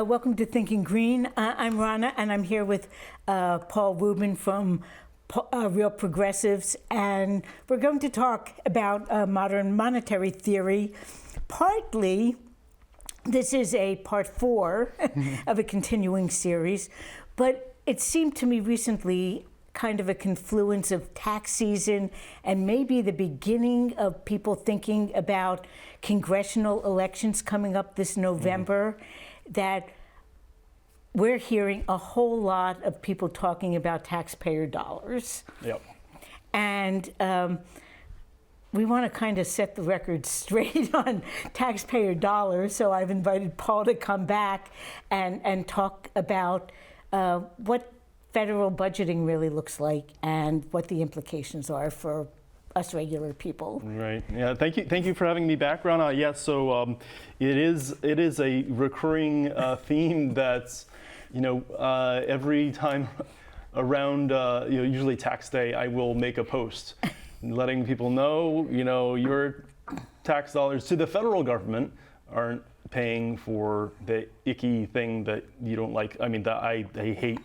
Welcome to Thinking Green. I'm Rana, and I'm here with Paul Rubin from Real Progressives, and we're going to talk about modern monetary theory. Partly, this is a part 4 of a continuing series, but it seemed to me recently kind of a confluence of tax season and maybe the beginning of people thinking about congressional elections coming up this November, that we're hearing a whole lot of people talking about taxpayer dollars. Yep. And we want to kind of set the record straight on taxpayer dollars, so I've invited Paul to come back and talk about what federal budgeting really looks like and what the implications are for us regular people. Right. Yeah. Thank you for having me back, Rana. Yes. So it is a recurring theme that's, every time around usually tax day, I will make a post letting people know your tax dollars to the federal government aren't paying for the icky thing that you don't like. I mean, that I hate.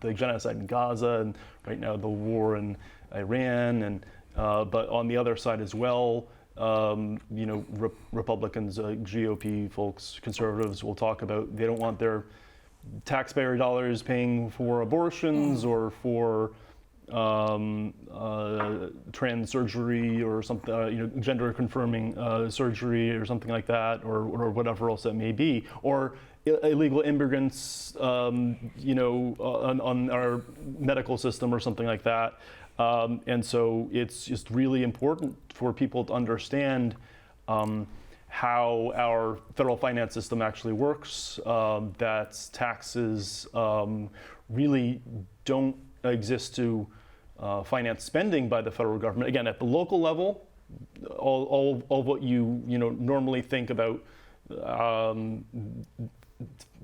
The genocide in Gaza, and right now the war in Iran, and but on the other side as well, Republicans, GOP folks, conservatives will talk about they don't want their taxpayer dollars paying for abortions or for trans surgery or something, gender confirming surgery or something like that, or whatever else that may be, or illegal immigrants, on our medical system or something like that. And so it's just really important for people to understand how our federal finance system actually works, that taxes really don't exist to finance spending by the federal government. Again, at the local level, all what you normally think about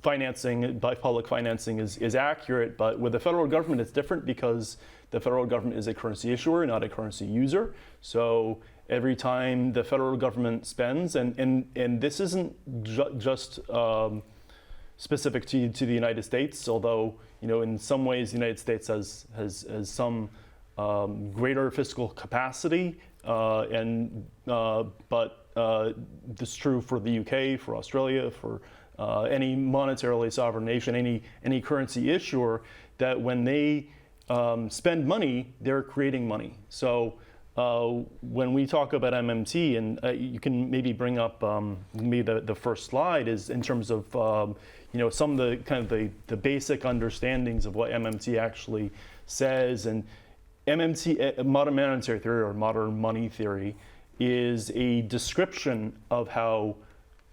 financing by public financing is accurate, but with the federal government it's different because the federal government is a currency issuer, not a currency user. So every time the federal government spends, and this isn't just specific to the United States, although in some ways the United States has some greater fiscal capacity, but this is true for the UK, for Australia, for any monetarily sovereign nation, any currency issuer, that when they spend money, they're creating money. So when we talk about MMT, and you can maybe bring up maybe the first slide, is in terms of some of the kind of the basic understandings of what MMT actually says. And MMT, modern monetary theory or modern money theory, is a description of how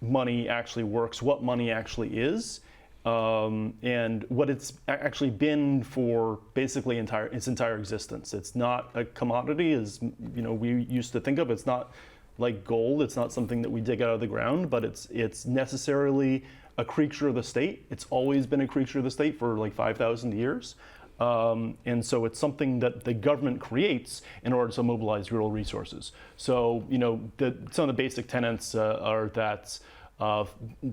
money actually works, what money actually is, and what it's actually been for basically its entire existence. It's not a commodity, as we used to think of. It's not like gold. It's not something that we dig out of the ground, but it's necessarily a creature of the state. It's always been a creature of the state for like 5,000 years. And so it's something that the government creates in order to mobilize real resources. So, some of the basic tenets are that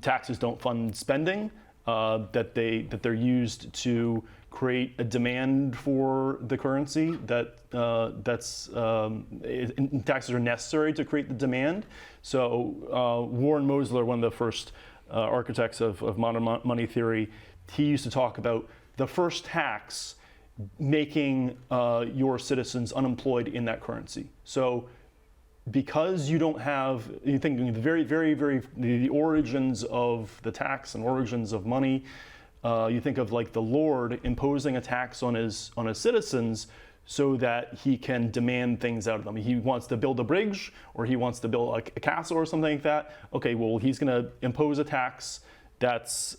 taxes don't fund spending, that they're used to create a demand for the currency, taxes are necessary to create the demand. So Warren Mosler, one of the first architects of modern money theory, he used to talk about the first tax making your citizens unemployed in that currency. So because you don't have, you think the origins of the tax and origins of money, you think of like the Lord imposing a tax on his citizens so that he can demand things out of them. He wants to build a bridge, or he wants to build a castle or something like that. Okay, well, he's going to impose a tax that's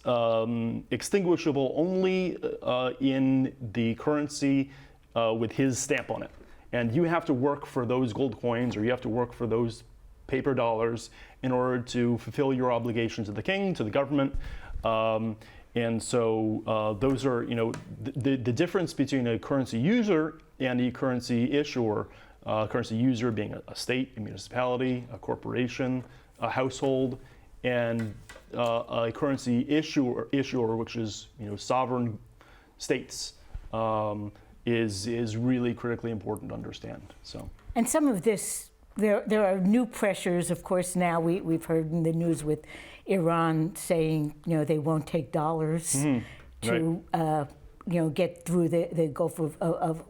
extinguishable only in the currency with his stamp on it. And you have to work for those gold coins, or you have to work for those paper dollars in order to fulfill your obligation to the king, to the government. And so those are, the difference between a currency user and a currency issuer. Currency user being a state, a municipality, a corporation, a household, and a currency issuer, which is sovereign states, is really critically important to understand. So. And some of this, there are new pressures, of course. Now we've heard in the news with Iran saying they won't take dollars to right. Get through the Gulf of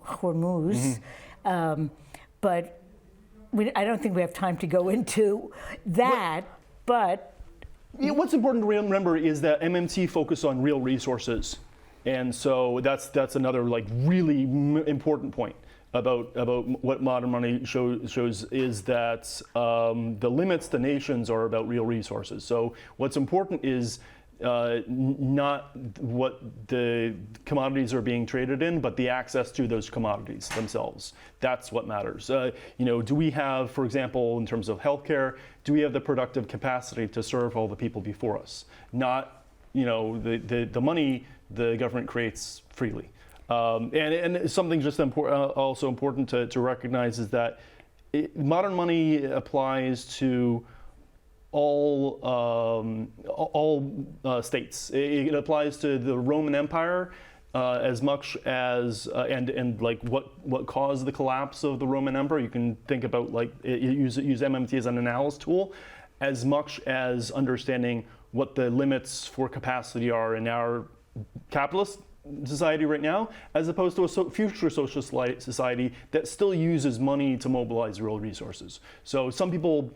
Hormuz. But I don't think we have time to go into that. But what's important to remember is that MMT focused on real resources, and so that's another really important point about what modern money shows is that the limits to nations are about real resources. So what's important is not what the commodities are being traded in, but the access to those commodities themselves. That's what matters. Do we have, for example, in terms of healthcare, do we have the productive capacity to serve all the people before us? Not, the money the government creates freely. And something just also important to recognize is that modern money applies to all states. It applies to the Roman Empire as much as and what caused the collapse of the Roman Empire. You can think about use MMT as an analysis tool, as much as understanding what the limits for capacity are in our capitalist society right now, as opposed to a future socialist society that still uses money to mobilize real resources. So some people,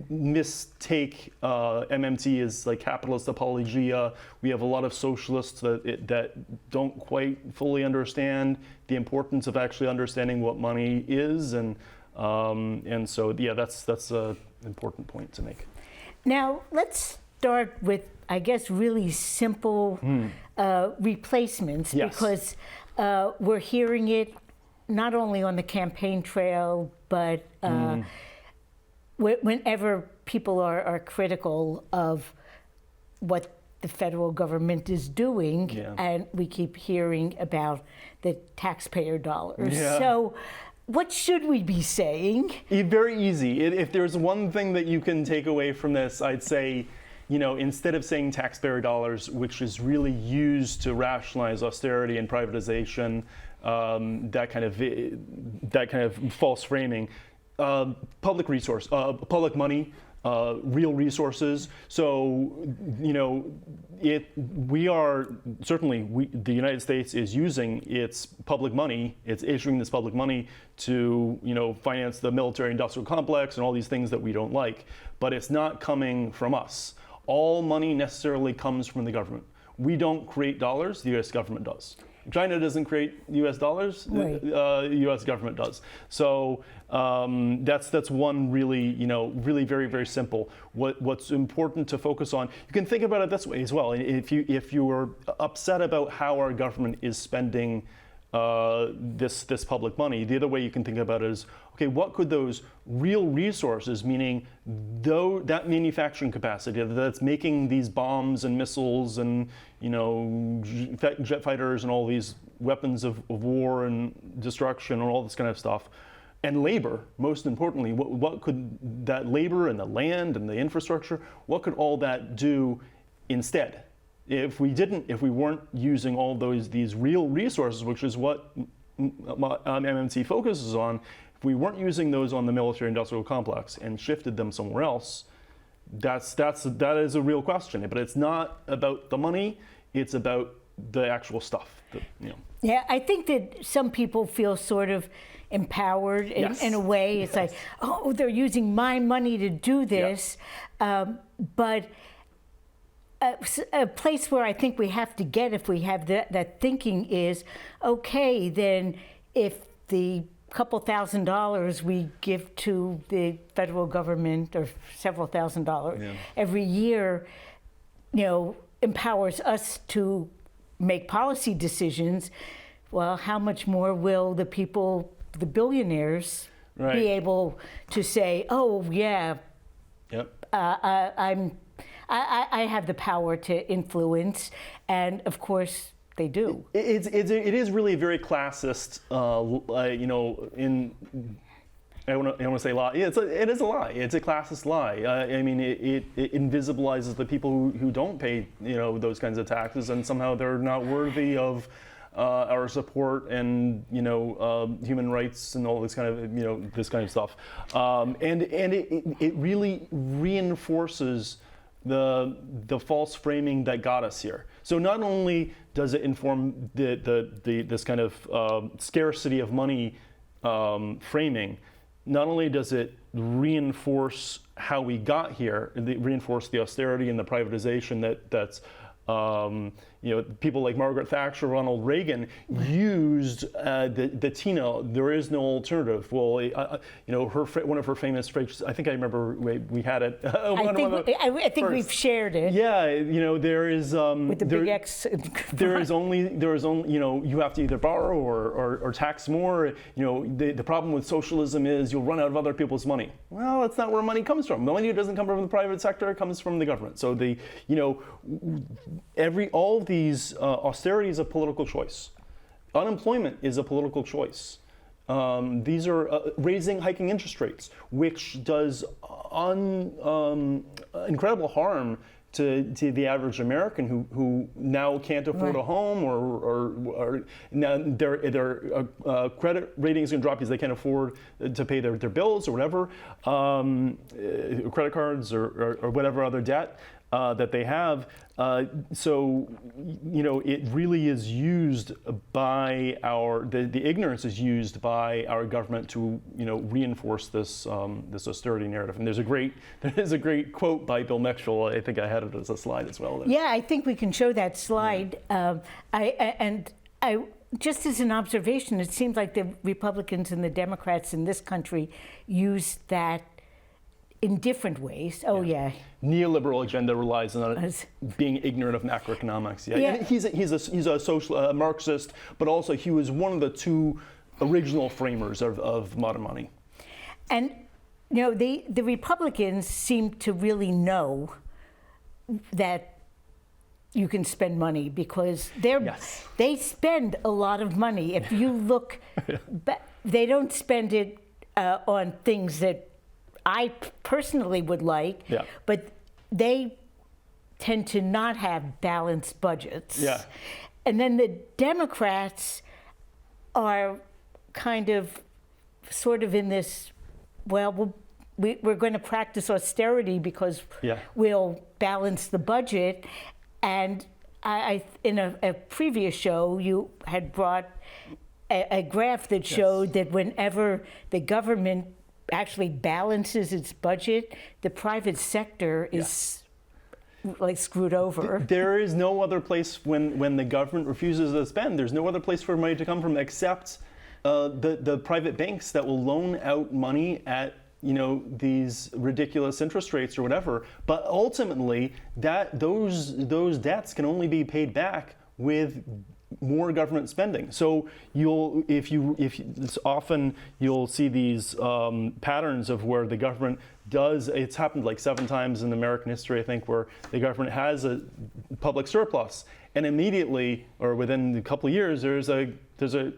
mistake MMT as capitalist apologia. We have a lot of socialists that don't quite fully understand the importance of actually understanding what money is, and so that's an important point to make. Now let's start with, I guess, really simple replacements, yes. Because we're hearing it not only on the campaign trail, but whenever people are critical of what the federal government is doing, and we keep hearing about the taxpayer dollars. Yeah. So what should we be saying? Very easy. If there's one thing that you can take away from this, I'd say, instead of saying taxpayer dollars, which is really used to rationalize austerity and privatization, that kind of false framing, public resource, public money, real resources. So, the United States is using its public money, it's issuing this public money to, finance the military-industrial complex and all these things that we don't like, but it's not coming from us. All money necessarily comes from the government. We don't create dollars, the US government does. China doesn't create US dollars, right. The US government does. So that's one really, really very, very simple. What's important to focus on, you can think about it this way as well. If you are upset about how our government is spending this public money, the other way you can think about it is, okay, what could those real resources, meaning that manufacturing capacity that's making these bombs and missiles and jet fighters and all these weapons of war and destruction and all this kind of stuff, and labor, most importantly, what could that labor and the land and the infrastructure, what could all that do instead? If we weren't using all these real resources, which is what MMT focuses on, if we weren't using those on the military-industrial complex and shifted them somewhere else, that is a real question. But it's not about the money; it's about the actual stuff. Yeah, I think that some people feel sort of empowered in a way. It's like, oh, they're using my money to do this. But a place where I think we have to get, if we have that thinking, is, okay, then if the couple $1,000s we give to the federal government, or several $1,000s every year, empowers us to make policy decisions, well, how much more will the people, the billionaires, be able to say, oh, yeah, I have the power to influence, and of course they do. It is really very classist, I don't want to say lie. Yeah, it is a lie. It's a classist lie. I mean, it invisibilizes the people who don't pay, those kinds of taxes, and somehow they're not worthy of our support and human rights and all this kind of this kind of stuff. And it really reinforces the false framing that got us here. So not only does it inform this kind of scarcity of money framing, not only does it reinforce how we got here, reinforce the austerity and the privatization that's people like Margaret Thatcher, Ronald Reagan used the TINA, there is no alternative. Well, one of her famous phrases, I think I remember we had it. I think we've shared it. Yeah, there is with the big X. there is only you have to either borrow or tax more. The problem with socialism is you'll run out of other people's money. Well, that's not where money comes from. The money doesn't come from the private sector; it comes from the government. So all of these austerity is a political choice. Unemployment is a political choice. These are hiking interest rates, which does incredible harm to the average American who now can't afford a home, or now their credit rating is going to drop because they can't afford to pay their bills or whatever, credit cards or whatever other debt that they have. So it really is used by the ignorance is used by our government to reinforce this austerity narrative. And there is a great quote by Bill Mitchell. I think I had it as a slide as well. Yeah, I think we can show that slide. I just as an observation, it seems like the Republicans and the Democrats in this country use that in different ways. Neoliberal agenda relies on being ignorant of macroeconomics. He's a social Marxist, but also he was one of the two original framers of modern money. And the Republicans seem to really know that you can spend money because they spend a lot of money. If you look, they don't spend it on things that I personally would like, but they tend to not have balanced budgets. And then the Democrats are sort of in this, we're going to practice austerity because we'll balance the budget. And in a previous show, you had brought a graph that showed that whenever the government actually balances its budget, the private sector is like screwed over. There is no other place when the government refuses to spend. There's no other place for money to come from except the private banks that will loan out money at these ridiculous interest rates or whatever. But ultimately, those debts can only be paid back with more government spending. So often you'll see these patterns of where the government it's happened like 7 times in American history, I think, where the government has a public surplus, and immediately, or within a couple of years, there's a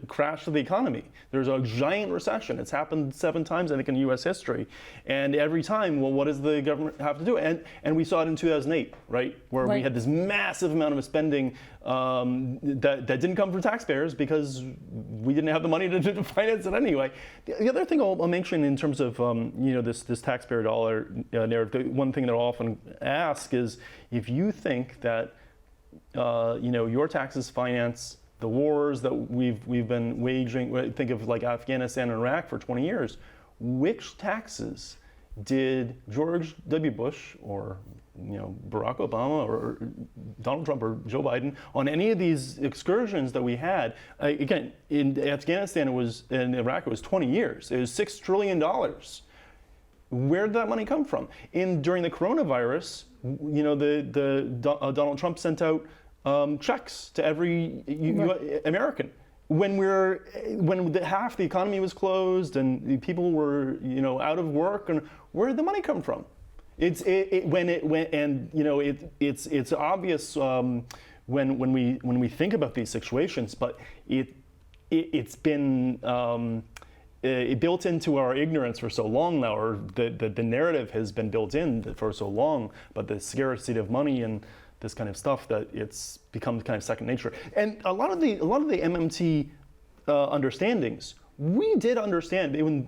crash of the economy. There's a giant recession. It's happened 7 times, I think, in U.S. history. And every time, well, what does the government have to do? And we saw it in 2008, right? Where we had this massive amount of spending that didn't come from taxpayers because we didn't have the money to finance it anyway. The other thing I'll mention in terms of this taxpayer dollar narrative, one thing that I'll often ask is, if you think that your taxes finance the wars that we've been waging. Think of like Afghanistan and Iraq for 20 years. Which taxes did George W. Bush or Barack Obama or Donald Trump or Joe Biden on any of these excursions that we had? Again, in Afghanistan in Iraq it was 20 years. It was $6 trillion. Where did that money come from? During the coronavirus, Donald Trump sent out checks to every American when half the economy was closed and the people were out of work. And where did the money come from? It's obvious when we think about these situations, but it's been built into our ignorance for so long now, or the narrative has been built in for so long, but the scarcity of money and this kind of stuff, that it's become kind of second nature. And a lot of the MMT understandings we did understand, even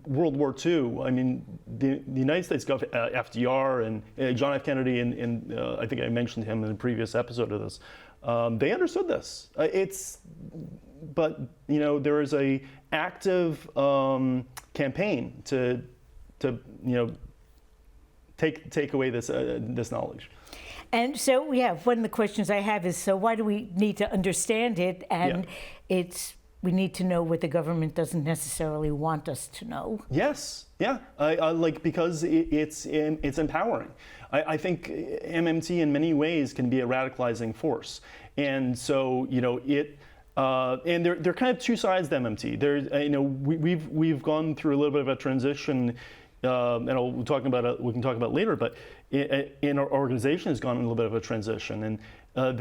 World War II. I mean, the United States government, FDR and John F. Kennedy, and I think I mentioned him in a previous episode of this. They understood this. But there is a active campaign to take away this knowledge. And so, one of the questions I have is, so why do we need to understand it? And we need to know what the government doesn't necessarily want us to know. Yes, yeah, because it's empowering. I think MMT in many ways can be a radicalizing force, and so and there are kind of two sides to MMT. We've gone through a little bit of a transition. And we can talk about later, but in our organization has gone a little bit of a transition, and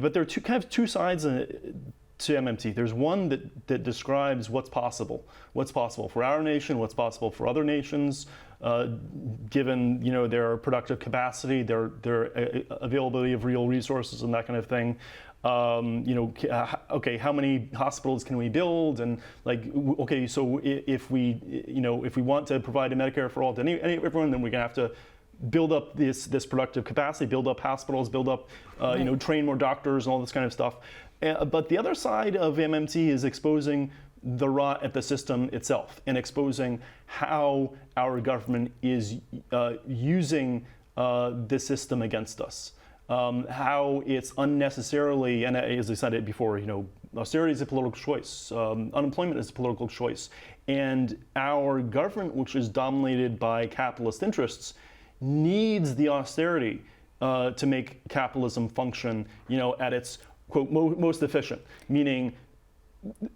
but there are two sides to MMT. There's one that describes what's possible for our nation, what's possible for other nations, given their productive capacity, their availability of real resources, and that kind of thing. Okay, how many hospitals can we build? And so if we want to provide a Medicare for all to everyone, then we're gonna have to build up this productive capacity, build up hospitals, build up, train more doctors and all this kind of stuff. But the other side of MMT is exposing the rot at the system itself and exposing how our government is using the system against us. How it's unnecessarily, and as I said it before, austerity is a political choice, unemployment is a political choice, and our government, which is dominated by capitalist interests, needs the austerity to make capitalism function, at its quote most efficient, meaning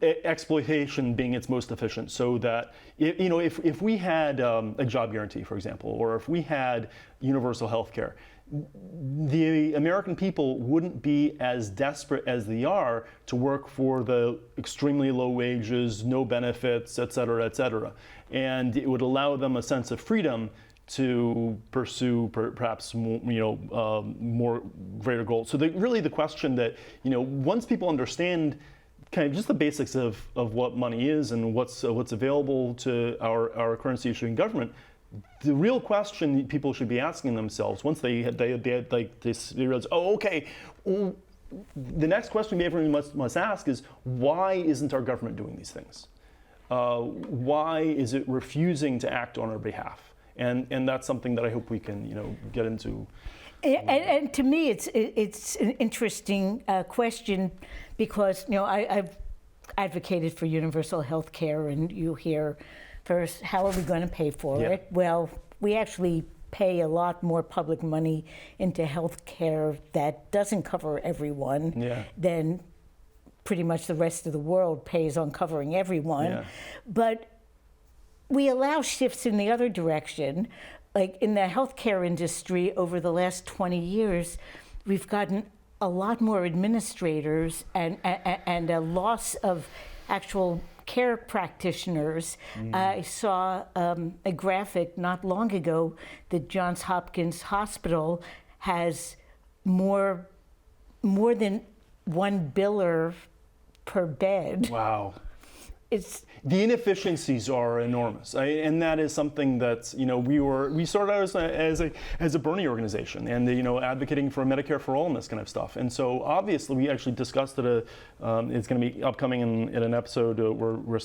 exploitation being its most efficient, so that if we had a job guarantee, for example, or if we had universal health care, the American people wouldn't be as desperate as they are to work for the extremely low wages, no benefits, et cetera, and it would allow them a sense of freedom to pursue perhaps more greater goals. So really the question that once people understand kind of just the basics of what money is and what's available to our currency issuing government, the real question people should be asking themselves once they realize, the next question everyone must ask is, why isn't our government doing these things? Why is it refusing to act on our behalf? And that's something that I hope we can get into. And to me, it's an interesting question, because I've advocated for universal health care, and you hear first, how are we going to pay for it? Well, we actually pay a lot more public money into health care that doesn't cover everyone than pretty much the rest of the world pays on covering everyone. But we allow shifts in the other direction. Like in the healthcare industry over the last 20 years, we've gotten a lot more administrators and a loss of actual care practitioners. I saw a graphic not long ago that Johns Hopkins Hospital has more than one biller per bed. Wow. it's the inefficiencies are enormous, and that is something that we started out as a Bernie organization, and advocating for Medicare for all and this kind of stuff. And so obviously we actually discussed it. It's going to be upcoming in an episode where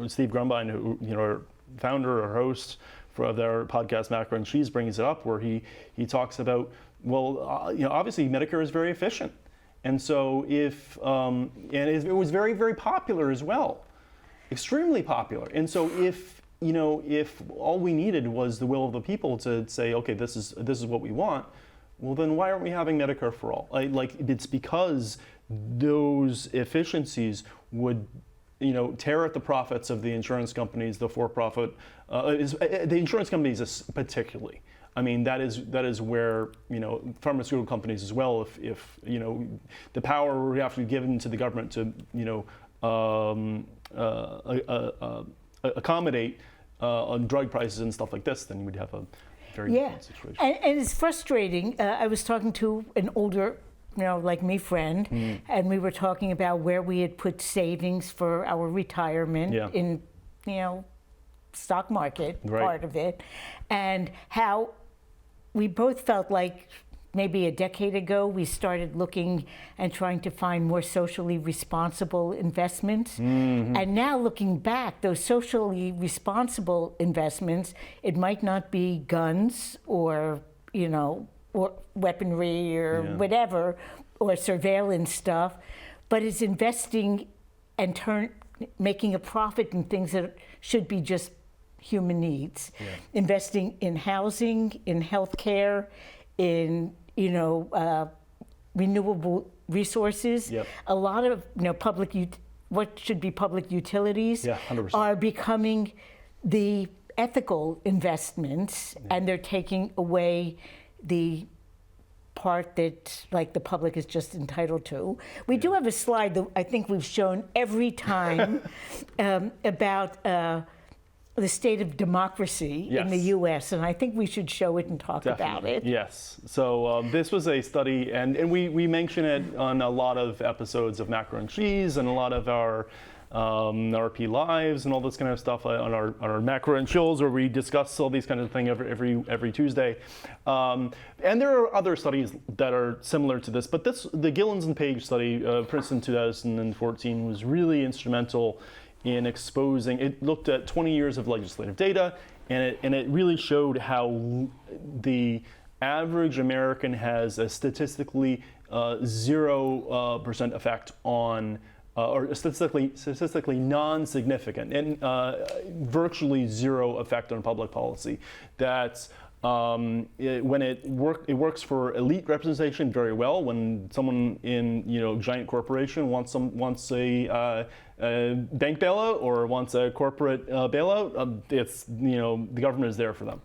Steve Grumbine, who our founder or host for their podcast Macro and Cheese, brings it up, where he talks about obviously Medicare is very efficient. And so and it was very, very popular as well, extremely popular. And so if all we needed was the will of the people to say, okay, this is what we want, well, then why aren't we having Medicare for all? It's because those efficiencies would tear at the profits of the insurance companies, the for-profit, the insurance companies particularly. I mean, that is where pharmaceutical companies as well. If the power would have to be given to the government to accommodate on drug prices and stuff like this, then you would have a very different situation. And it's frustrating. I was talking to an older, like me, friend, and we were talking about where we had put savings for our retirement in, stock market part of it, and how we both felt like maybe a decade ago we started looking and trying to find more socially responsible investments. And now looking back, those socially responsible investments, it might not be guns or or weaponry or whatever, or surveillance stuff, but it's investing and making a profit in things that should be just human needs. Investing in housing, in healthcare, in renewable resources. A lot of what should be public utilities 100%. are becoming the ethical investments, and they're taking away the part that the public is just entitled to. We do have a slide that I think we've shown every time about the state of democracy in the U.S., and I think we should show it and talk about it. Yes. So this was a study, and we mention it on a lot of episodes of Macro and Cheese and a lot of our RP Lives and all this kind of stuff on our Macro and Chills, where we discuss all these kind of things every Tuesday. And there are other studies that are similar to this, but the Gillens and Page study, Princeton 2014, was really instrumental in exposing. It looked at 20 years of legislative data, and it really showed how the average American has a statistically 0% effect on, or statistically non-significant, and virtually zero effect on public policy. That's when it works for elite representation very well. When someone in giant corporation wants a bank bailout or wants a corporate bailout, it's the government is there for them.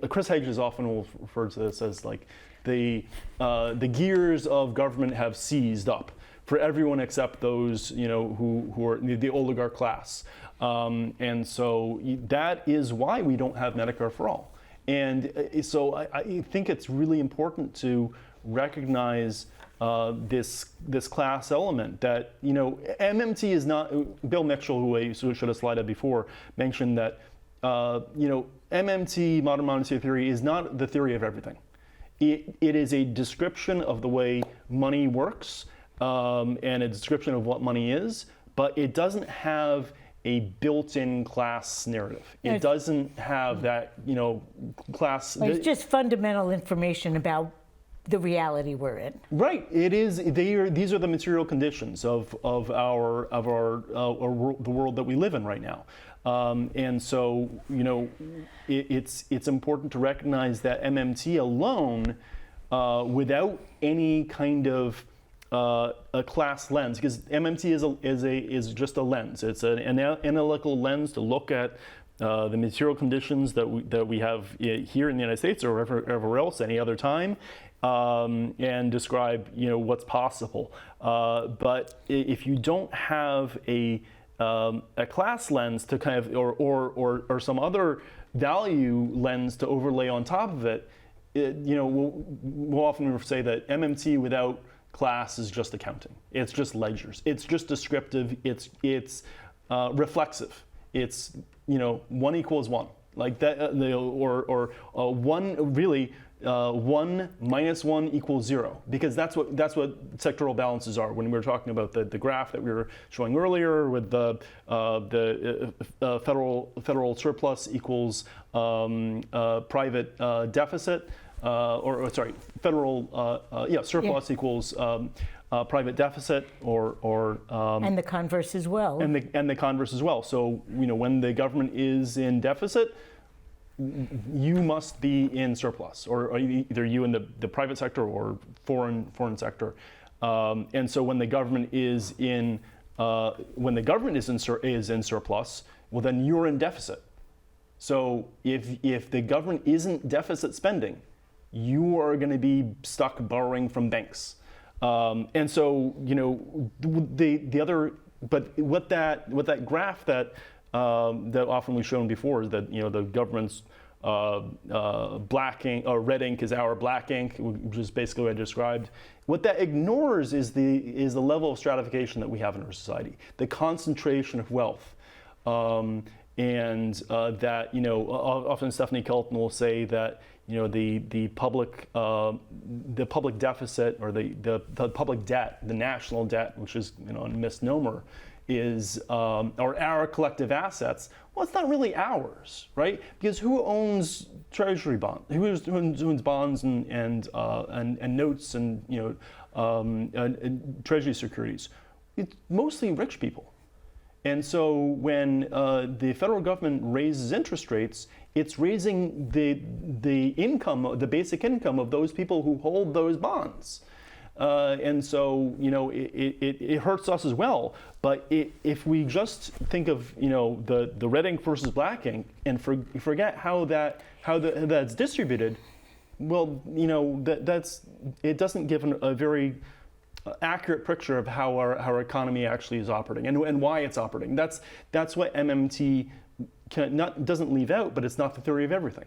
Chris Hedges often will refer to this as like the gears of government have seized up for everyone except those who are the oligarch class, and so that is why we don't have Medicare for all. And so I think it's really important to recognize this class element that MMT is not. Bill Mitchell, who I should have slided before, mentioned that MMT, modern monetary theory, is not the theory of everything. It is a description of the way money works and a description of what money is, but it doesn't have a built-in class narrative. It doesn't have that, class. It's just fundamental information about the reality we're in. Right. It is. These are the material conditions of the world that we live in right now. And so, it's important to recognize that MMT alone, without any kind of a class lens, because MMT is just a lens. It's an analytical lens to look at the material conditions that we have here in the United States or everywhere else any other time, and describe what's possible. But if you don't have a class lens to kind of or some other value lens to overlay on top of it, we'll often say that MMT without class is just accounting. It's just ledgers. It's just descriptive. It's reflexive. It's 1 equals 1, like that, or 1 really. 1 minus 1 equals 0, because that's what sectoral balances are. When we were talking about the graph that we were showing earlier with the federal surplus equals private deficit, federal surplus equals private deficit, or and the converse as well. And the converse as well. So when the government is in deficit, you must be in surplus, or either you in the private sector or foreign sector. And so when the government is in surplus, well, then you're in deficit. So if the government isn't deficit spending, you are going to be stuck borrowing from banks. And so the other, but what that graph that often we've shown before is that the government's black ink or red ink is our black ink, which is basically what I described. What that ignores is the level of stratification that we have in our society, the concentration of wealth, and that often Stephanie Kelton will say that the public deficit, or the public debt, the national debt, which is a misnomer, is or our collective assets. Well, it's not really ours, right? Because who owns treasury bonds? Who owns bonds and notes and treasury securities? It's mostly rich people. And so when the federal government raises interest rates, it's raising the income, the basic income of those people who hold those bonds. And so, it hurts us as well. But if we just think of, the red ink versus black ink and forget how that's distributed, well, it doesn't give a very accurate picture of how our economy actually is operating and why it's operating. That's what MMT doesn't leave out, but it's not the theory of everything.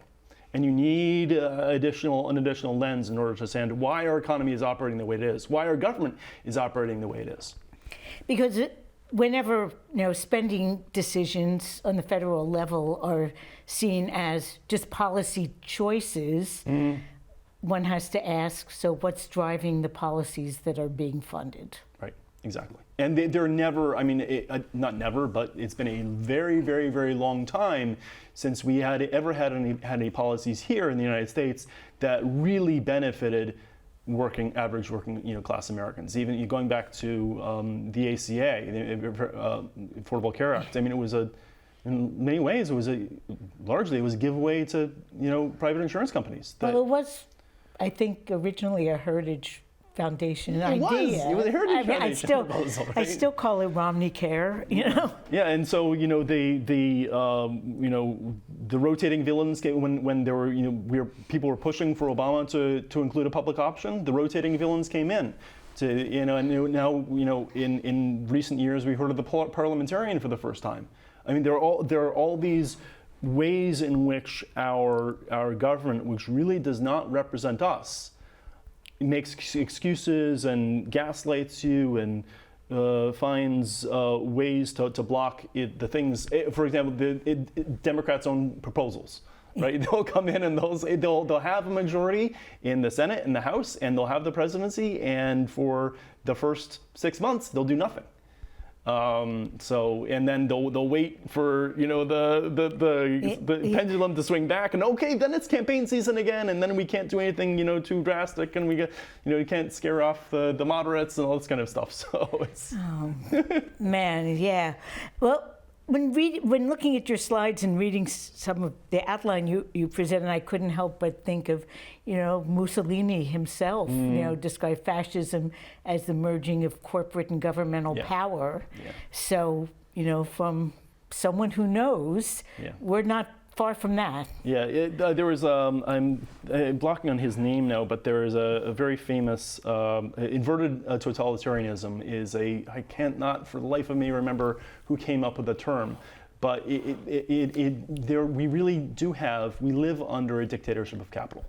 And you need an additional lens in order to understand why our economy is operating the way it is, why our government is operating the way it is. Because whenever spending decisions on the federal level are seen as just policy choices, one has to ask, so what's driving the policies that are being funded? Right, exactly. And they're never, not never, but it's been a very, very, very long time since we had any policies here in the United States that really benefited average working class Americans. Even going back to the ACA, the Affordable Care Act. It was in many ways, largely it was a giveaway to private insurance companies. Well, it was, I think, originally a Heritage Foundation idea. It was a Heritage Foundation proposal, right? I still call it Romney Care, Yeah, and so the rotating villains when there were people were pushing for Obama to include a public option. The rotating villains came in. And now in recent years we heard of the parliamentarian for the first time. There are all these ways in which our government, which really does not represent us, makes excuses and gaslights you and finds ways to block the things. For example, the Democrats' own proposals, right? They'll come in and they'll have a majority in the Senate and the House, and they'll have the presidency, and for the first 6 months they'll do nothing. And then they'll wait for the pendulum to swing back, and okay, then it's campaign season again, and then we can't do anything too drastic, and we can't scare off the moderates and all this kind of stuff. So it's man, yeah. Well, when looking at your slides and reading some of the outline you presented, I couldn't help but think of, Mussolini himself, described fascism as the merging of corporate and governmental power. Yeah. So, from someone who knows, we're not far from that. Yeah, there was, I'm blocking on his name now, but there is a very famous inverted totalitarianism I can't not for the life of me remember who came up with the term, but we really do we live under a dictatorship of capital.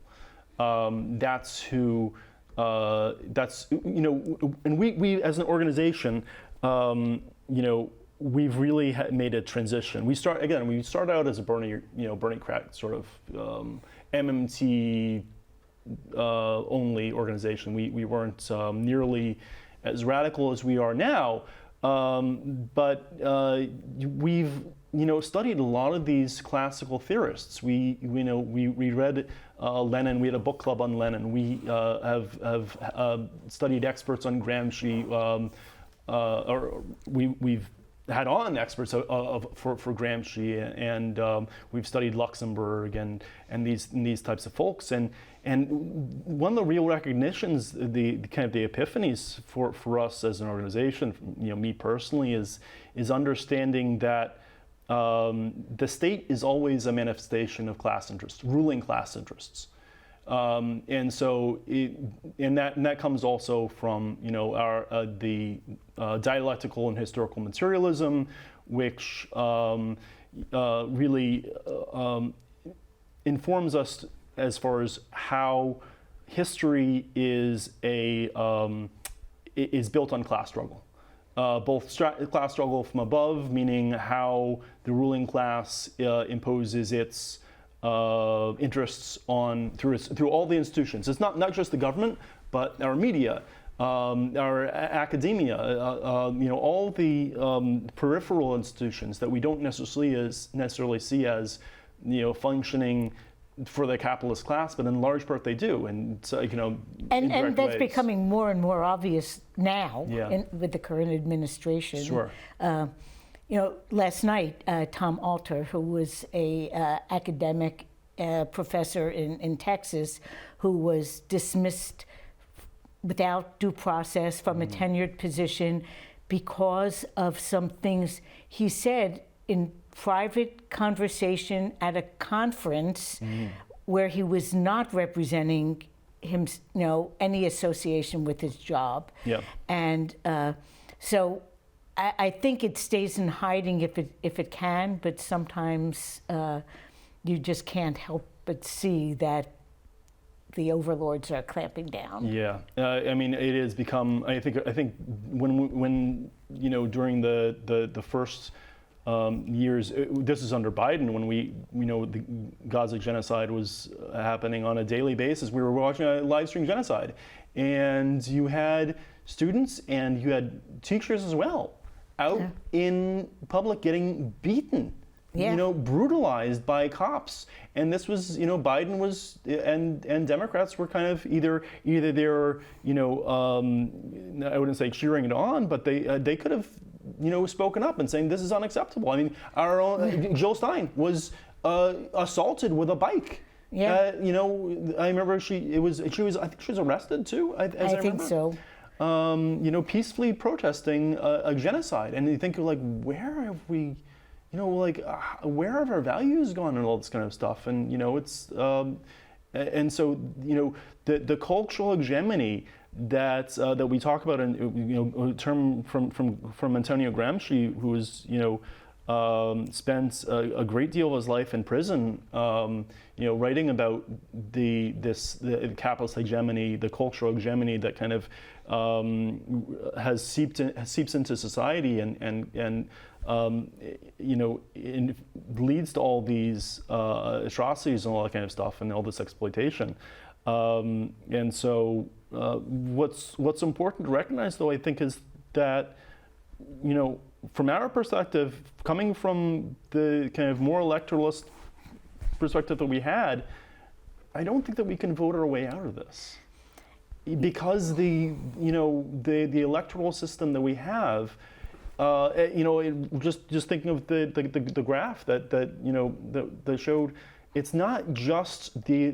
That's who that's, and we as an organization, we've really made a transition. We started out as a Bernie Crack sort of MMT only organization. We weren't nearly as radical as we are now, but we've studied a lot of these classical theorists. We read Lenin. We had a book club on Lenin. We have studied experts on Gramsci, or we've had on experts for Gramsci, and we've studied Luxemburg and these types of folks. And one of the real recognitions, the kind of the epiphanies for us as an organization, me personally, is understanding that the state is always a manifestation of class interests, ruling class interests. And so, that comes also from the dialectical and historical materialism, which really informs us as far as how history is built on class struggle. Both class struggle from above, meaning how the ruling class imposes its interests through all the institutions. It's not just the government, but our media, our academia, all the peripheral institutions that we don't necessarily see as functioning for the capitalist class, but in large part they do, and so, and that's ways. Becoming more and more obvious now Yeah. With the current administration. Sure. Last night, Tom Alter, who was a academic professor in Texas, who was dismissed without due process from a tenured position because of some things he said in private conversation at a conference where he was not representing him, any association with his job. Yeah. And so I think it stays in hiding if it can, but sometimes you just can't help but see that the overlords are clamping down. Yeah, it has become. I think when during the first years, this is under Biden, when the Gaza genocide was happening on a daily basis. We were watching a live stream genocide, and you had students and you had teachers as well out in public getting beaten, brutalized by cops. And this was, Biden was, and Democrats were kind of either they're, I wouldn't say cheering it on, but they could have, spoken up and saying this is unacceptable. I mean, our own Jill Stein was assaulted with a bike. Yeah. I remember I think she was arrested too. I think so. Peacefully protesting a genocide, and you think where have we, where have our values gone and all this kind of stuff, and it's, and so the cultural hegemony that we talk about, in a term from Antonio Gramsci, who was spent a great deal of his life in prison, writing about the capitalist hegemony, the cultural hegemony that kind of seeps into society and leads to all these atrocities and all that kind of stuff and all this exploitation. And so what's important to recognize, though, I think, is that from our perspective, coming from the kind of more electoralist perspective that we had, I don't think that we can vote our way out of this, because the electoral system that we have, just thinking of the graph that showed, it's not just the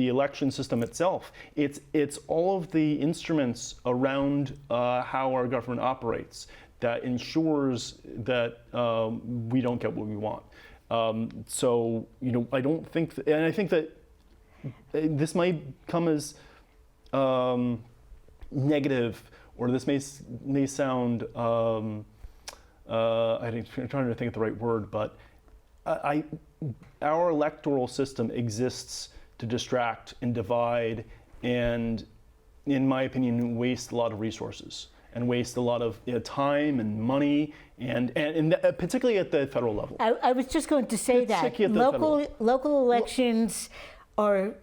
election system itself. It's all of the instruments around how our government operates that ensures that we don't get what we want. So I don't think, and I think that this might come as negative, or this may sound. I'm trying to think of the right word, but our electoral system exists to distract and divide and, in my opinion, waste a lot of resources and waste a lot of time and money, and particularly at the federal level. I was just going to say that local elections are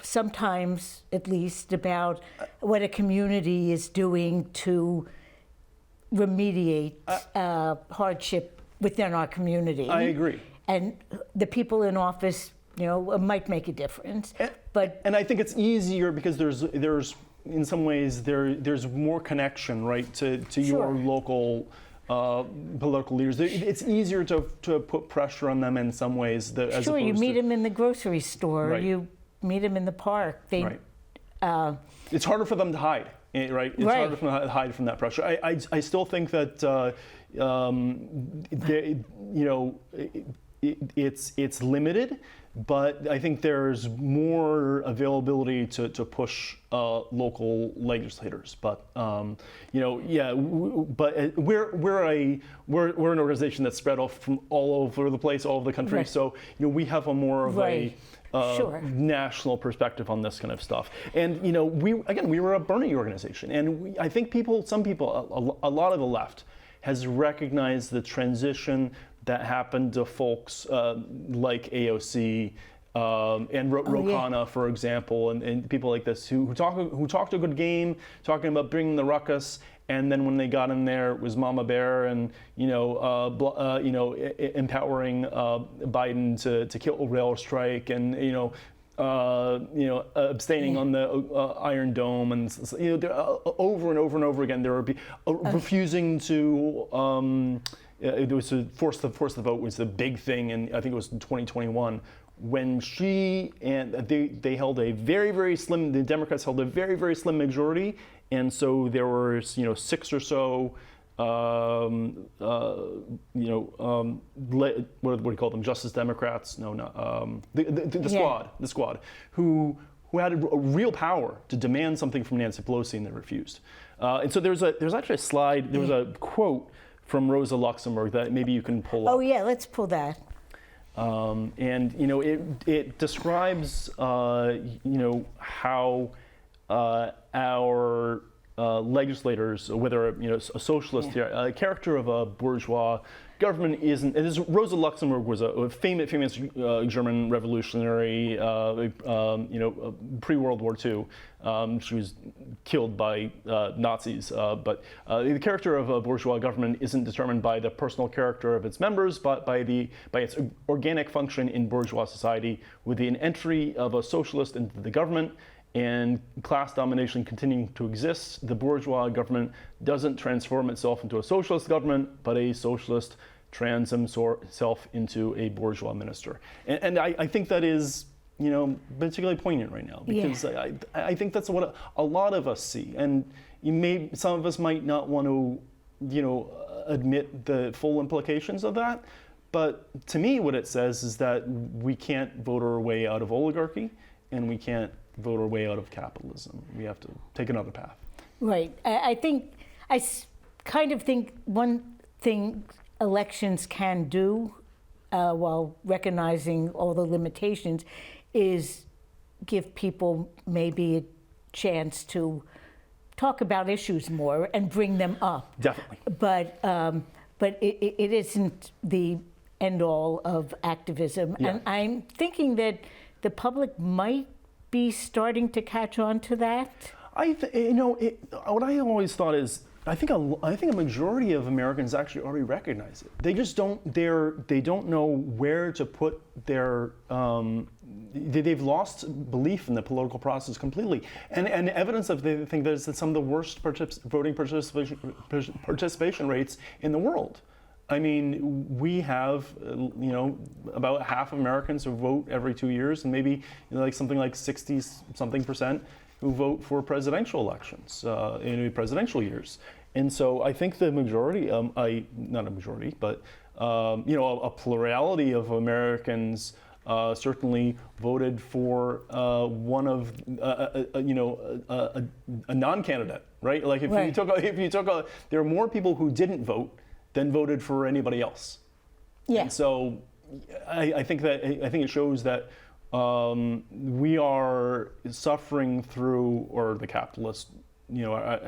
sometimes, at least, about what a community is doing to remediate hardship within our community. I agree. And the people in office, might make a difference. And I think it's easier because there's in some ways there's more connection, right, to your local political leaders. It's easier to put pressure on them in some ways. As sure, you meet them in the grocery store. Right. You meet them in the park. Right. It's harder for them to hide, right? It's harder for them to hide from that pressure. I still think that it's limited, but I think there's more availability to push local legislators. But but we're an organization that's spread off from all over the place, all over the country. Right. So we have a more of a national perspective on this kind of stuff. And we were a Bernie organization, and I think some people, a lot of the left has recognized the transition that happened to folks like AOC and Ro Khanna, for example, and people like this who talked a good game, talking about bringing the ruckus, and then when they got in there, it was Mama Bear and empowering Biden to kill a rail strike, and abstaining on the Iron Dome, and over and over and over again, there would be refusing to. It was to force the vote was the big thing, and I think it was in 2021 when she and they held a very, very slim. The Democrats held a very, very slim majority, and so there were 6 or so. What do you call them? Justice Democrats? No, the squad, who had a real power to demand something from Nancy Pelosi, and they refused. And so there's actually a slide. There was a quote from Rosa Luxemburg that maybe you can pull up. Oh yeah, let's pull that. And it describes how our legislators, whether a socialist, a character of a bourgeois government isn't. And Rosa Luxemburg was a famous German revolutionary, pre-World War II. She was killed by Nazis. But the character of a bourgeois government isn't determined by the personal character of its members, but by its organic function in bourgeois society. With the entry of a socialist into the government and class domination continuing to exist, the bourgeois government doesn't transform itself into a socialist government, but a socialist transforms itself into a bourgeois minister. And I think that is, particularly poignant right now, because I think that's what a lot of us see. And some of us might not want to, admit the full implications of that. But to me, what it says is that we can't vote our way out of oligarchy, and we can't vote our way out of capitalism. We have to take another path. Right. I kind of think one thing elections can do, while recognizing all the limitations, is give people maybe a chance to talk about issues more and bring them up. Definitely. But it isn't the end all of activism. Yeah. And I'm thinking that the public might be starting to catch on to that. What I always thought is, I think a majority of Americans actually already recognize it. They just don't. They don't know where to put their. They've lost belief in the political process completely, and evidence of they think that is some of the worst voting participation rates in the world. I mean, we have about half of Americans who vote every 2 years, and maybe something like 60-something% who vote for presidential elections in presidential years. And so I think the majority, not a majority, but a plurality of Americans certainly voted for one of a non-candidate, right? Like if you took there are more people who didn't vote than voted for anybody else. Yeah. And so I think it shows that we are suffering through, or the capitalist,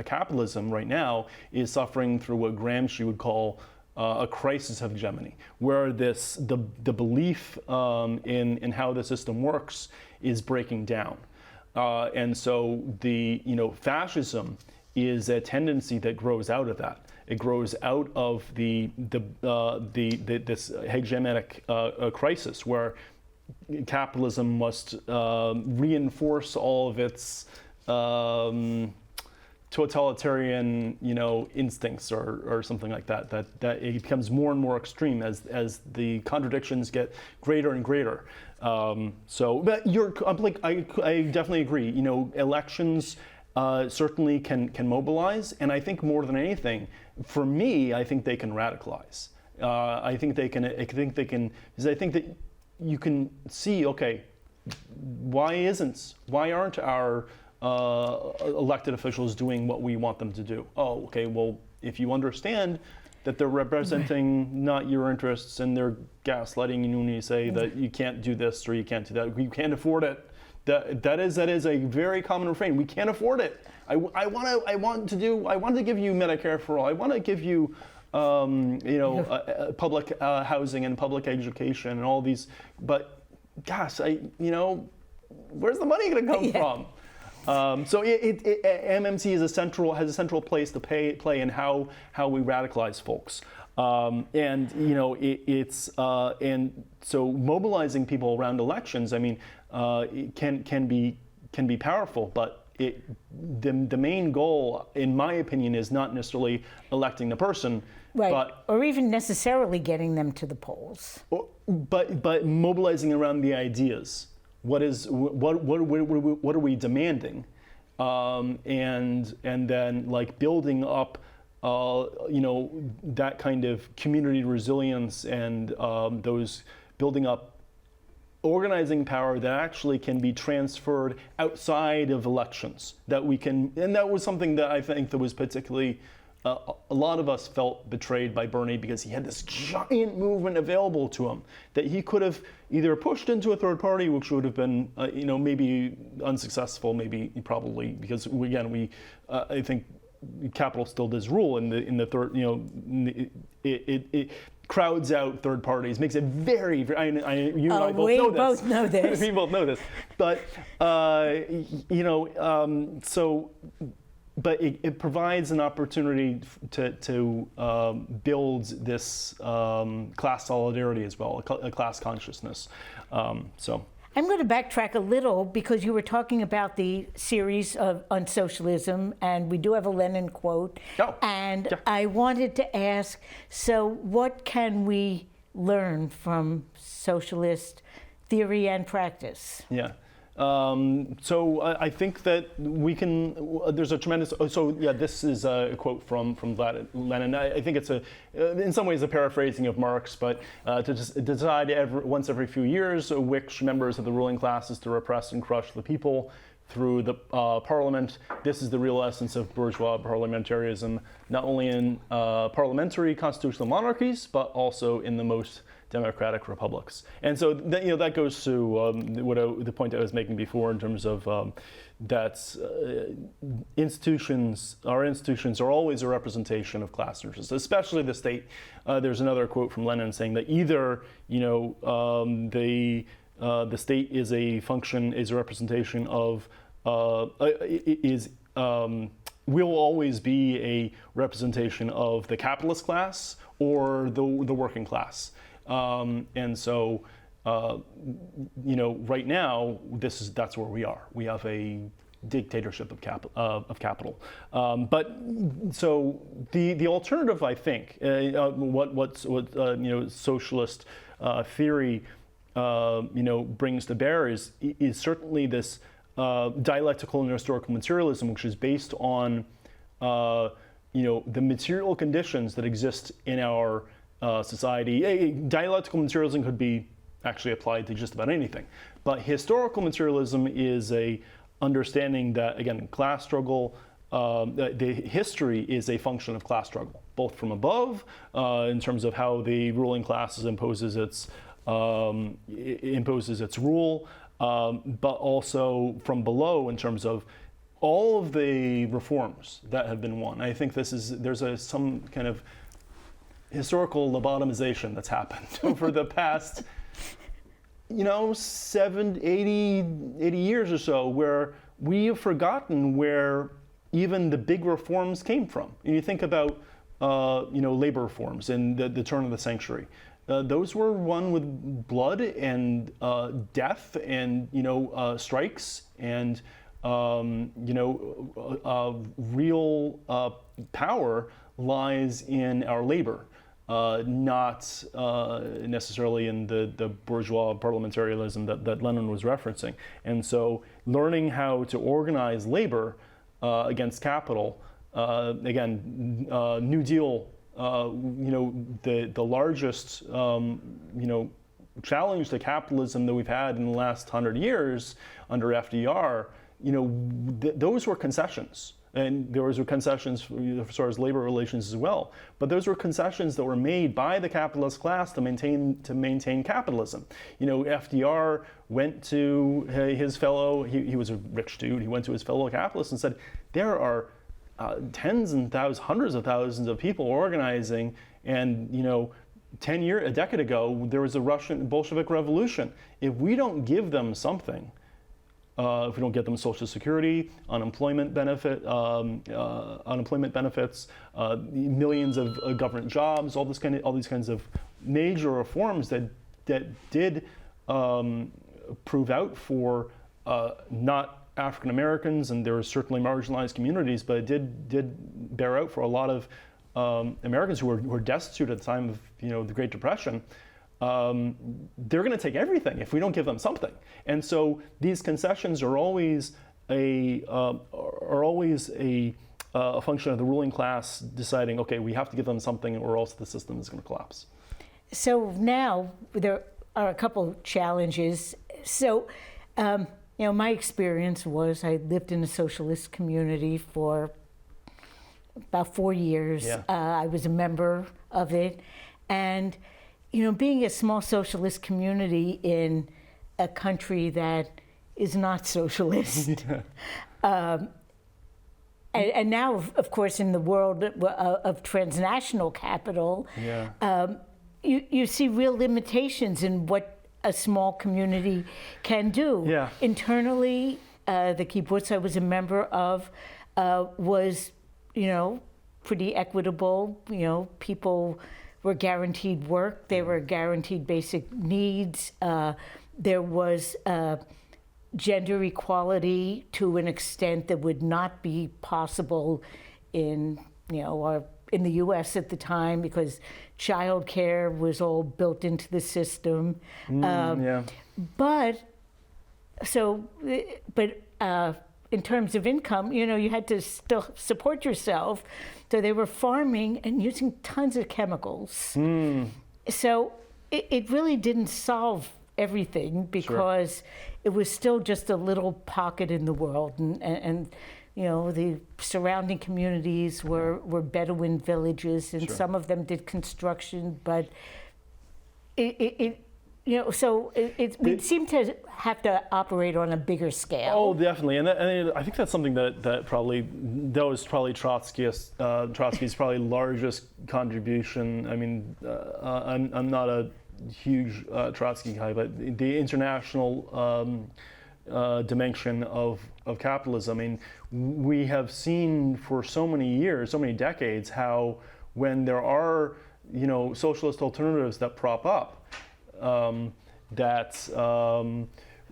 capitalism right now is suffering through what Gramsci would call a crisis of hegemony, where the belief in how the system works is breaking down, and so fascism is a tendency that grows out of that. It grows out of this hegemonic crisis where capitalism must reinforce all of its totalitarian, instincts or something like that. That it becomes more and more extreme as the contradictions get greater and greater. But I definitely agree. Elections certainly can mobilize, and I think more than anything, for me, I think they can radicalize. I think they can, because I think that you can see, okay, why aren't our elected officials doing what we want them to do? Oh, okay, well, if you understand that they're representing not your interests and they're gaslighting you when you say that you can't do this or you can't do that, you can't afford it. That is a very common refrain. We can't afford it. I want to give you Medicare for all. I want to give you public housing and public education and all these. But gosh, where's the money going to come from? So MMT has a central place to play in how we radicalize folks. And so mobilizing people around elections, it can be powerful, but the main goal, in my opinion, is not necessarily electing the person, right, or even necessarily getting them to the polls. But mobilizing around the ideas. What are we demanding, and then building up, that kind of community resilience and those building up organizing power that actually can be transferred outside of elections. That was something that I think that was particularly. A lot of us felt betrayed by Bernie because he had this giant movement available to him that he could have either pushed into a third party, which would have been, maybe unsuccessful, probably because I think capital still does rule in the third, it crowds out third parties, makes it very, very you and I both know this. We both know this, but But it provides an opportunity to build this class solidarity as well, a class consciousness. I'm going to backtrack a little because you were talking about the series on socialism, and we do have a Lenin quote. Oh, and yeah. I wanted to ask, so what can we learn from socialist theory and practice? Yeah. So I think that we can. There's a tremendous. This is a quote from Lenin. I think it's in some ways a paraphrasing of Marx, but to just decide once every few years which members of the ruling class is to repress and crush the people through the parliament. This is the real essence of bourgeois parliamentarism, not only in parliamentary constitutional monarchies, but also in the most democratic republics. And so that goes to the point I was making before in terms of that our institutions are always a representation of class interests, especially the state. There's another quote from Lenin saying that either the state is a representation of will always be a representation of the capitalist class or the working class. And so, right now, that's where we are. We have a dictatorship of capital. But so the alternative, I think, what socialist theory brings to bear is certainly this dialectical and historical materialism, which is based on the material conditions that exist in our society. Dialectical materialism could be actually applied to just about anything, but historical materialism is a understanding that, again, class struggle, the history is a function of class struggle, both from above, in terms of how the ruling class imposes its imposes its rule, but also from below in terms of all of the reforms that have been won. I think there's some kind of historical lobotomization that's happened over the past 80 years or so, where we have forgotten where even the big reforms came from. And you think about labor reforms in the turn of the century. Those were won with blood and death and strikes and real power lies in our labor, not necessarily in the bourgeois parliamentarism that Lenin was referencing. And so learning how to organize labor against capital, again, New Deal, the largest challenge to capitalism that we've had in the last 100 years under FDR, those were concessions. And there were concessions as far as labor relations as well. But those were concessions that were made by the capitalist class to maintain capitalism. FDR went to his fellow, he was a rich dude, he went to his fellow capitalists and said, there are tens and thousands, hundreds of thousands of people organizing, and a decade ago, there was a Russian Bolshevik Revolution. If we don't give them something, if we don't get them Social Security, unemployment benefits, millions of government jobs, all these kinds of major reforms that did prove out for not African Americans, and there were certainly marginalized communities, but it did bear out for a lot of Americans who were destitute at the time of the Great Depression. They're going to take everything if we don't give them something. And so these concessions are always a function of the ruling class deciding, okay, we have to give them something or else the system is going to collapse. So now there are a couple challenges. So, my experience was I lived in a socialist community for about 4 years. Yeah. I was a member of it. And being a small socialist community in a country that is not socialist, and now, of course, in the world of transnational capital, you see real limitations in what a small community can do. Yeah. Internally, the kibbutz I was a member of was, pretty equitable. People were guaranteed work. They were guaranteed basic needs. There was gender equality to an extent that would not be possible in in the U.S. at the time, because childcare was all built into the system. But in terms of income, you had to still support yourself. So they were farming and using tons of chemicals. So it really didn't solve everything, because it was still just a little pocket in the world. And the surrounding communities were Bedouin villages, and some of them did construction, but we seem to have to operate on a bigger scale. Oh, definitely, and I think that's something that was probably Trotsky's probably largest contribution. I mean, I'm not a huge Trotsky guy, but the international dimension of capitalism. I mean, we have seen for so many years, so many decades, how when there are socialist alternatives that prop up,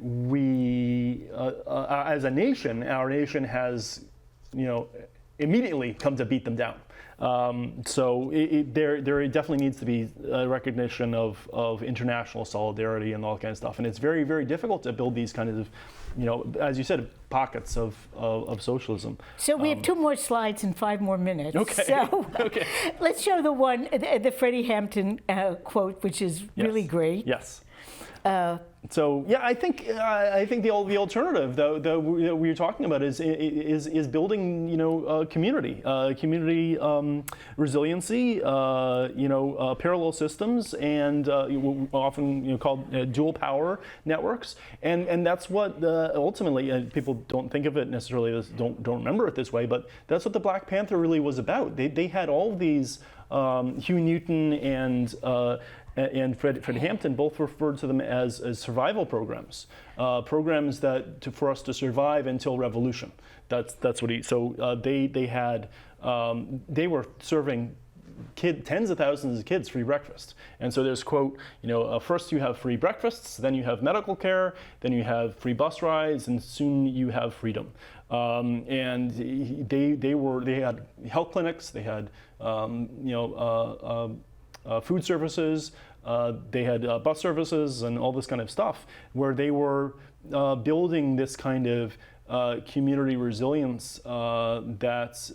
we, as a nation, our nation has, immediately come to beat them down. So there definitely needs to be a recognition of international solidarity and all that kind of stuff. And it's very, very difficult to build these kinds of, as you said, pockets of socialism. So we have 2 more slides and 5 more minutes. Okay. So okay. Let's show the Freddie Hampton quote, which is really great. Yes. So yeah, I think the alternative though that we're talking about is building community resiliency, parallel systems, and often called dual power networks, and that's what ultimately people don't think of it necessarily, don't remember it this way, but that's what the Black Panther really was about. They had all of these Hugh Newton and Fred Hampton both referred to them as survival programs, programs that for us to survive until revolution. That's what he. So they were serving tens of thousands of kids free breakfast. And so there's quote, first you have free breakfasts, then you have medical care, then you have free bus rides, and soon you have freedom. And they had health clinics, they had food services, they had bus services and all this kind of stuff, where they were building this kind of community resilience that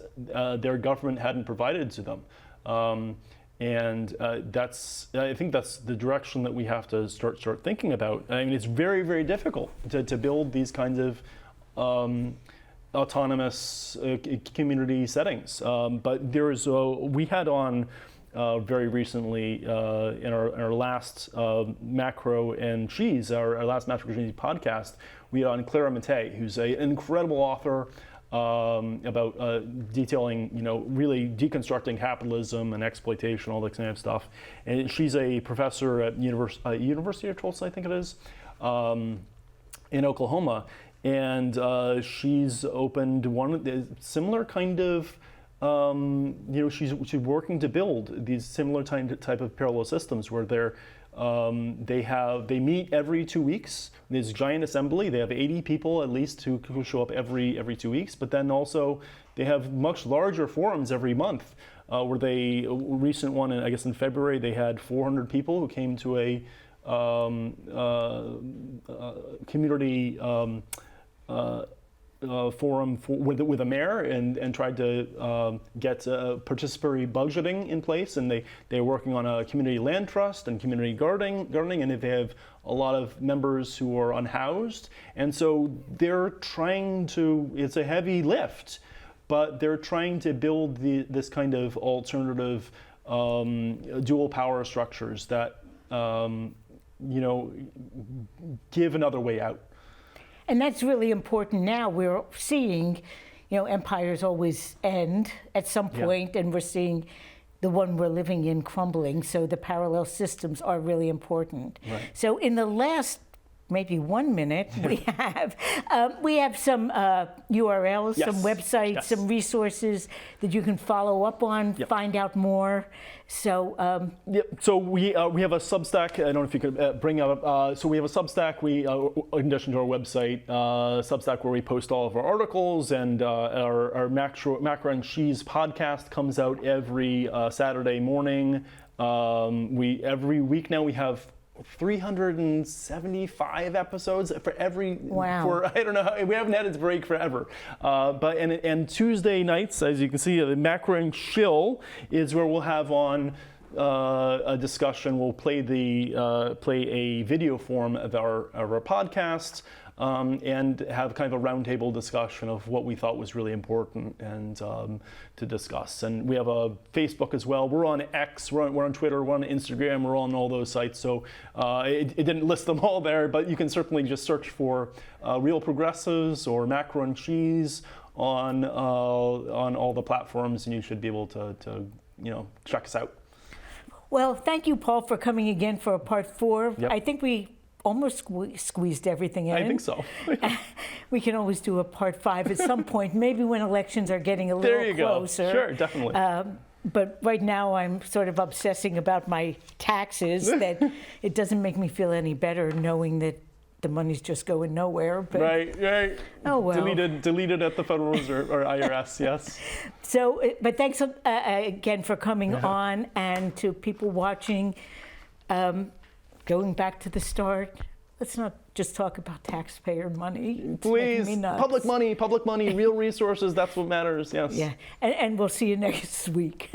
their government hadn't provided to them. I think that's the direction that we have to start thinking about. I mean, it's very, very difficult to build these kinds of autonomous community settings. But we had on very recently in our last Macro and Cheese, our last Macro and Cheese podcast, we had on Clara Mattei, who's an incredible author about detailing, really deconstructing capitalism and exploitation, all that kind of stuff. And she's a professor at University of Tulsa, I think it is, in Oklahoma. And she's opened one similar kind of, she's working to build these similar type of parallel systems where they meet every 2 weeks. There's a giant assembly. They have 80 people at least who show up every 2 weeks. But then also they have much larger forums every month. Where recent one, I guess in February, they had 400 people who came to a community forum with a mayor and tried to get participatory budgeting in place, and they're working on a community land trust and community gardening, and they have a lot of members who are unhoused, and so they're trying to. It's a heavy lift, but they're trying to build this kind of alternative dual power structures that give another way out. And that's really important now. We're seeing, empires always end at some point, and we're seeing the one we're living in crumbling. So the parallel systems are really important. Right. So in the last maybe 1 minute, we have some URLs, some websites, some resources that you can follow up on, find out more. So so we have a Substack. I don't know if you could bring up. So we have a Substack. In addition to our website, Substack, where we post all of our articles, and our Macro and Cheese podcast comes out every Saturday morning. Every week now we have 375 episodes for every. Wow. For I don't know. We haven't had a break forever. But Tuesday nights, as you can see, the Macro and Chill is where we'll have on a discussion. We'll play a video form of our podcast. And have kind of a roundtable discussion of what we thought was really important and to discuss. And we have a Facebook as well. We're on X, we're on Twitter, we're on Instagram, we're on all those sites. So it didn't list them all there, but you can certainly just search for Real Progressives or Macro and Cheese on all the platforms, and you should be able to check us out. Well, thank you, Paul, for coming again for part 4. Yep. I think we almost squeezed everything in. I think so. We can always do a part 5 at some point, maybe when elections are getting a little closer. There you go. Sure, definitely. But right now I'm sort of obsessing about my taxes, that it doesn't make me feel any better knowing that the money's just going nowhere. But, right. Oh, well. Deleted at the Federal Reserve or IRS, yes. So, but thanks again for coming on, and to people watching. Going back to the start, let's not just talk about taxpayer money. It's Please, making me nuts. public money, real resources, that's what matters, yes. Yeah, and we'll see you next week.